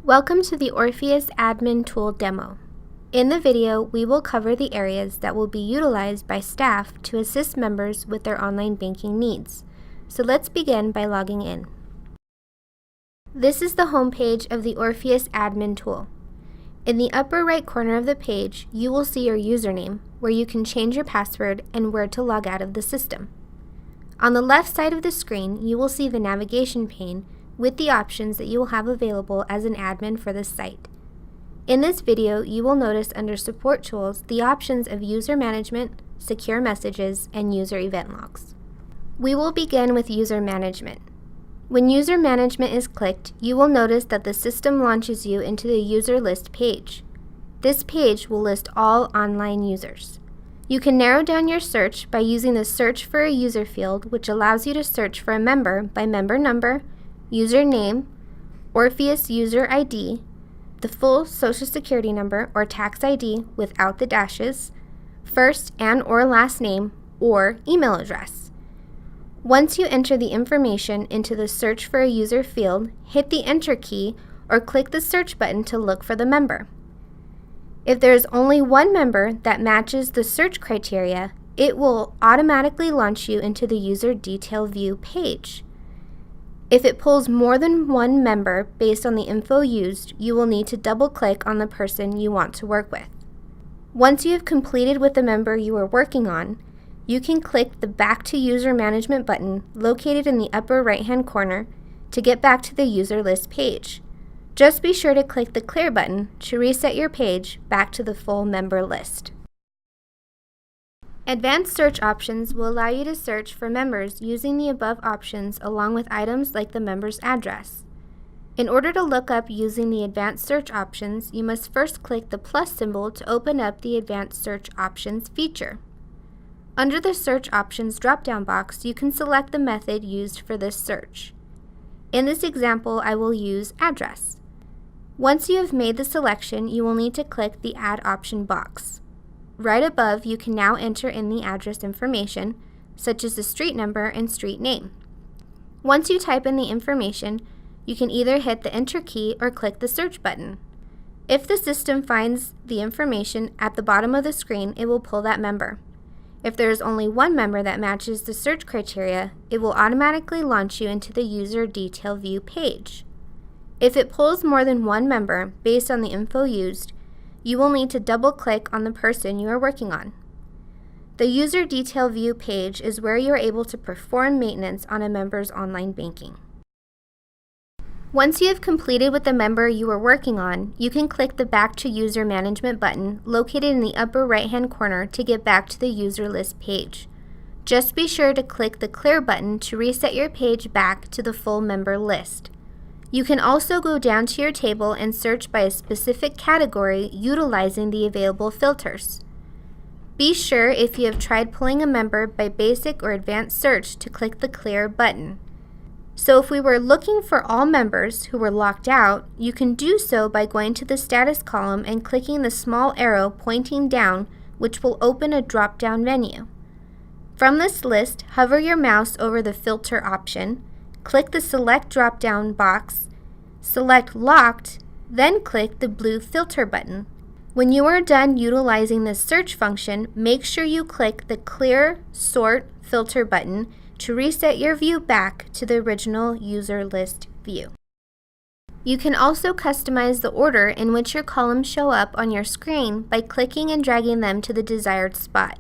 Welcome to the Orpheus Admin Tool demo. In the video, we will cover the areas that will be utilized by staff to assist members with their online banking needs. So let's begin by logging in. This is the home page of the Orpheus Admin Tool. In the upper right corner of the page, you will see your username, where you can change your password and where to log out of the system. On the left side of the screen, you will see the navigation pane with the options that you will have available as an admin for this site. In this video, you will notice under Support Tools the options of User Management, Secure Messages, and User Event Logs. We will begin with User Management. When User Management is clicked, you will notice that the system launches you into the User List page. This page will list all online users. You can narrow down your search by using the Search for a User field, which allows you to search for a member by member number, user name, Orpheus user ID, the full Social Security number or tax ID without the dashes, first and or last name, or email address. Once you enter the information into the Search for a User field, hit the Enter key or click the search button to look for the member. If there is only one member that matches the search criteria, it will automatically launch you into the User Detail View page. If it pulls more than one member based on the info used, you will need to double-click on the person you want to work with. Once you have completed with the member you are working on, you can click the Back to User Management button located in the upper right-hand corner to get back to the user list page. Just be sure to click the Clear button to reset your page back to the full member list. Advanced search options will allow you to search for members using the above options along with items like the member's address. In order to look up using the advanced search options, you must first click the plus symbol to open up the advanced search options feature. Under the search options drop-down box, you can select the method used for this search. In this example, I will use address. Once you have made the selection, you will need to click the Add Option box. Right above, you can now enter in the address information, such as the street number and street name. Once you type in the information, you can either hit the Enter key or click the Search button. If the system finds the information at the bottom of the screen, it will pull that member. If there is only one member that matches the search criteria, it will automatically launch you into the User Detail View page. If it pulls more than one member based on the info used, you will need to double-click on the person you are working on. The User Detail View page is where you are able to perform maintenance on a member's online banking. Once you have completed with the member you are working on, you can click the Back to User Management button located in the upper right-hand corner to get back to the user list page. Just be sure to click the Clear button to reset your page back to the full member list. You can also go down to your table and search by a specific category utilizing the available filters. Be sure if you have tried pulling a member by basic or advanced search to click the Clear button. So if we were looking for all members who were locked out, you can do so by going to the status column and clicking the small arrow pointing down, which will open a drop-down menu. From this list, hover your mouse over the filter option, click the Select drop-down box, select Locked, then click the blue Filter button. When you are done utilizing this search function, make sure you click the Clear Sort Filter button to reset your view back to the original user list view. You can also customize the order in which your columns show up on your screen by clicking and dragging them to the desired spot.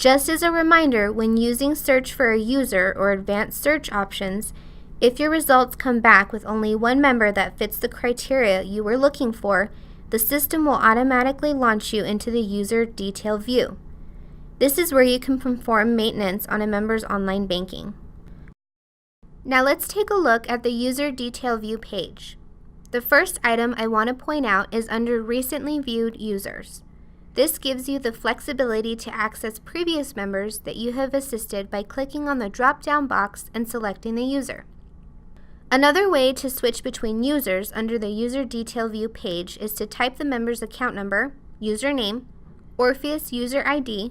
Just as a reminder, when using Search for a User or Advanced Search options, if your results come back with only one member that fits the criteria you were looking for, the system will automatically launch you into the User Detail View. This is where you can perform maintenance on a member's online banking. Now let's take a look at the User Detail View page. The first item I want to point out is under Recently Viewed Users. This gives you the flexibility to access previous members that you have assisted by clicking on the drop-down box and selecting the user. Another way to switch between users under the User Detail View page is to type the member's account number, username, Orpheus user ID,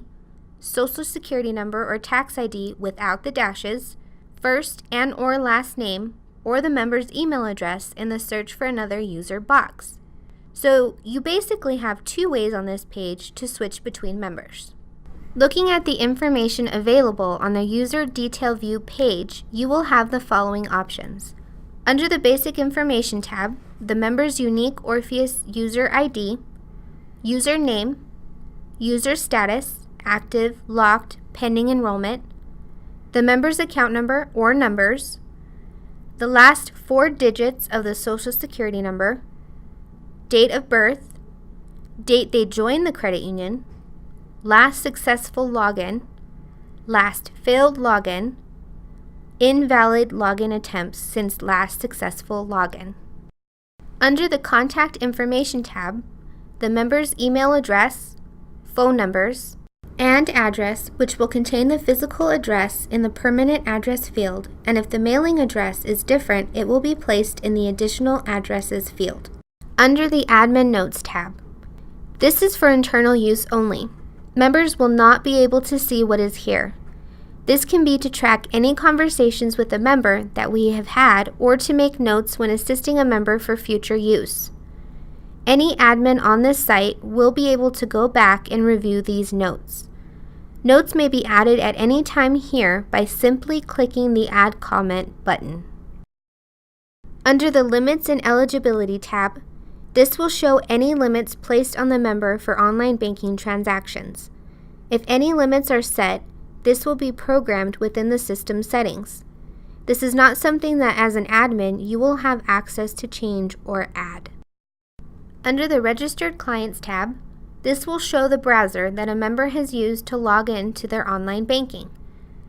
Social Security number or tax ID without the dashes, first and or last name, or the member's email address in the Search for Another User box. So you basically have two ways on this page to switch between members. Looking at the information available on the User Detail View page, you will have the following options. Under the Basic Information tab, the member's unique Orpheus user ID, user name, user status, active, locked, pending enrollment, the member's account number or numbers, the last 4 digits of the Social Security number, date of birth, date they joined the credit union, last successful login, last failed login, invalid login attempts since last successful login. Under the Contact Information tab, the member's email address, phone numbers, and address, which will contain the physical address in the permanent address field, and if the mailing address is different, it will be placed in the Additional Addresses field. Under the Admin Notes tab, this is for internal use only. Members will not be able to see what is here. This can be to track any conversations with a member that we have had or to make notes when assisting a member for future use. Any admin on this site will be able to go back and review these notes. Notes may be added at any time here by simply clicking the Add Comment button. Under the Limits and Eligibility tab, this will show any limits placed on the member for online banking transactions. If any limits are set, this will be programmed within the system settings. This is not something that as an admin you will have access to change or add. Under the Registered Clients tab, this will show the browser that a member has used to log in to their online banking.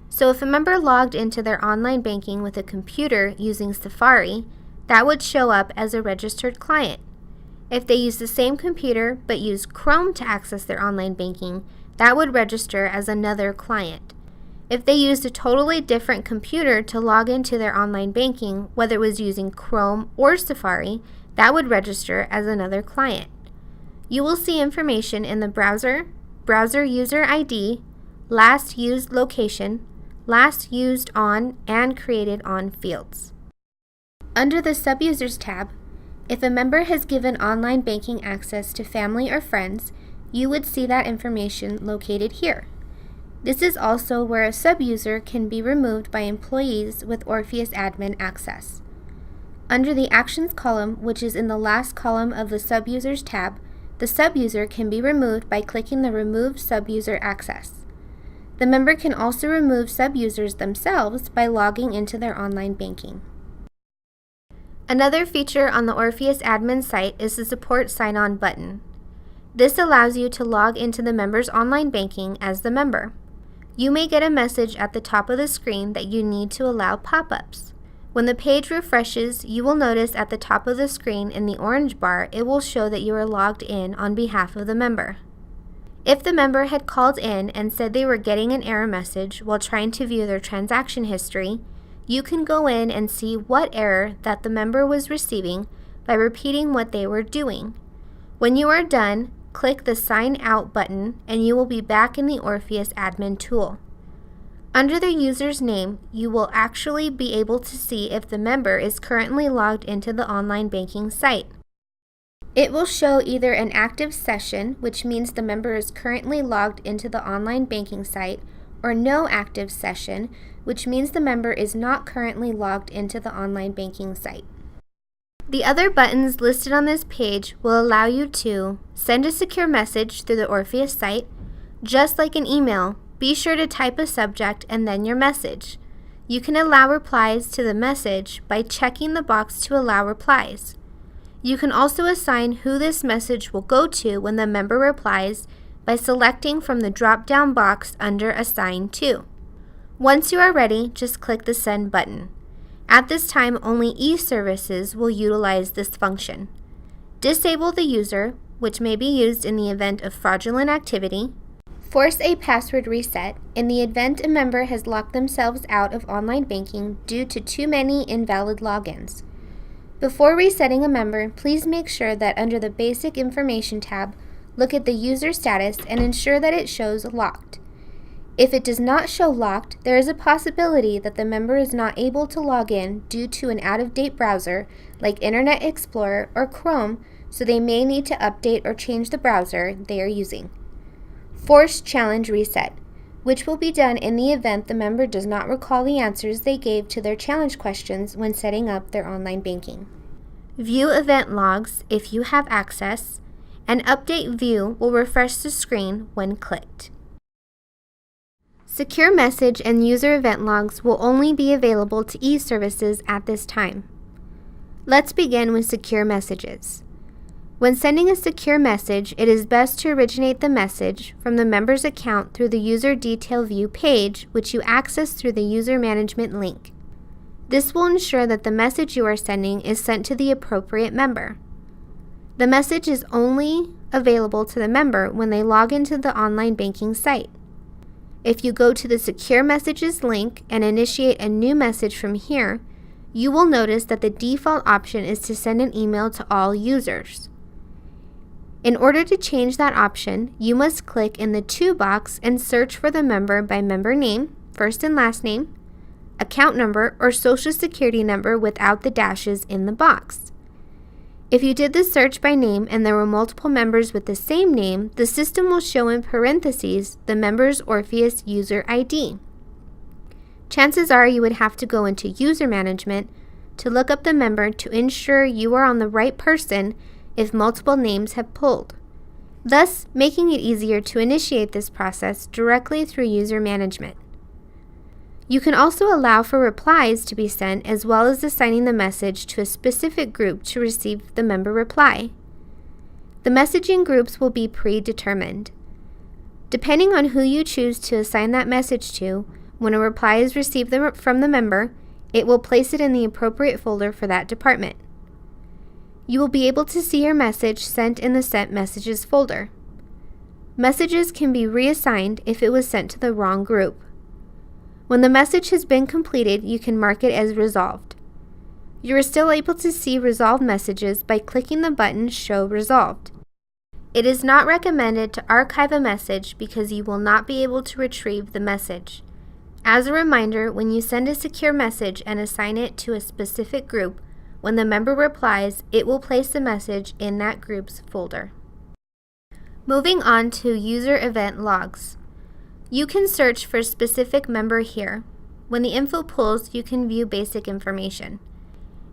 So if a member logged into their online banking with a computer using Safari, that would show up as a registered client. If they use the same computer but use Chrome to access their online banking, that would register as another client. If they used a totally different computer to log into their online banking, whether it was using Chrome or Safari, that would register as another client. You will see information in the browser, browser user ID, last used location, last used on and created on fields. Under the Subusers tab, if a member has given online banking access to family or friends, you would see that information located here. This is also where a subuser can be removed by employees with Orpheus admin access. Under the Actions column, which is in the last column of the Subusers tab, the subuser can be removed by clicking the Remove Subuser Access. The member can also remove subusers themselves by logging into their online banking. Another feature on the Orpheus admin site is the Support Sign-On button. This allows you to log into the member's online banking as the member. You may get a message at the top of the screen that you need to allow pop-ups. When the page refreshes, you will notice at the top of the screen in the orange bar, it will show that you are logged in on behalf of the member. If the member had called in and said they were getting an error message while trying to view their transaction history, you can go in and see what error that the member was receiving by repeating what they were doing. When you are done, click the Sign Out button and you will be back in the Orpheus admin tool. Under the user's name, you will actually be able to see if the member is currently logged into the online banking site. It will show either an active session, which means the member is currently logged into the online banking site, or no active session, which means the member is not currently logged into the online banking site. The other buttons listed on this page will allow you to send a secure message through the Orpheus site. Just like an email, be sure to type a subject and then your message. You can allow replies to the message by checking the box to allow replies. You can also assign who this message will go to when the member replies by selecting from the drop-down box under Assign To. Once you are ready, just click the Send button. At this time, only e-services will utilize this function. Disable the user, which may be used in the event of fraudulent activity. Force a password reset in the event a member has locked themselves out of online banking due to too many invalid logins. Before resetting a member, please make sure that under the Basic Information tab, look at the user status and ensure that it shows locked. If it does not show locked, there is a possibility that the member is not able to log in due to an out-of-date browser like Internet Explorer or Chrome, so they may need to update or change the browser they are using. Forced challenge reset, which will be done in the event the member does not recall the answers they gave to their challenge questions when setting up their online banking. View event logs if you have access, and Update View will refresh the screen when clicked. Secure message and user event logs will only be available to e-services at this time. Let's begin with secure messages. When sending a secure message, it is best to originate the message from the member's account through the User Detail View page, which you access through the User Management link. This will ensure that the message you are sending is sent to the appropriate member. The message is only available to the member when they log into the online banking site. If you go to the Secure Messages link and initiate a new message from here, you will notice that the default option is to send an email to all users. In order to change that option, you must click in the To box and search for the member by member name, first and last name, account number, or social security number without the dashes in the box. If you did the search by name and there were multiple members with the same name, the system will show in parentheses the member's Orpheus user ID. Chances are you would have to go into User Management to look up the member to ensure you are on the right person if multiple names have pulled, thus making it easier to initiate this process directly through User Management. You can also allow for replies to be sent as well as assigning the message to a specific group to receive the member reply. The messaging groups will be predetermined. Depending on who you choose to assign that message to, when a reply is received from the member, it will place it in the appropriate folder for that department. You will be able to see your message sent in the Sent Messages folder. Messages can be reassigned if it was sent to the wrong group. When the message has been completed, you can mark it as resolved. You are still able to see resolved messages by clicking the button Show Resolved. It is not recommended to archive a message because you will not be able to retrieve the message. As a reminder, when you send a secure message and assign it to a specific group, when the member replies, it will place the message in that group's folder. Moving on to User Event Logs. You can search for a specific member here. When the info pulls, you can view basic information.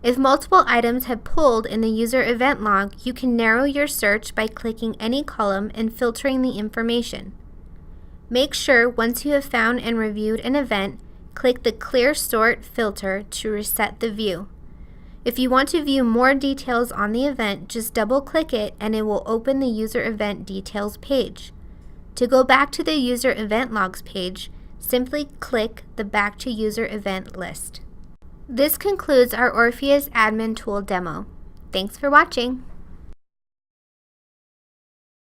If multiple items have pulled in the user event log, you can narrow your search by clicking any column and filtering the information. Make sure once you have found and reviewed an event, click the Clear Sort filter to reset the view. If you want to view more details on the event, just double-click it and it will open the User Event Details page. To go back to the User Event Logs page, simply click the Back to User Event list. This concludes our Orpheus Admin Tool demo. Thanks for watching.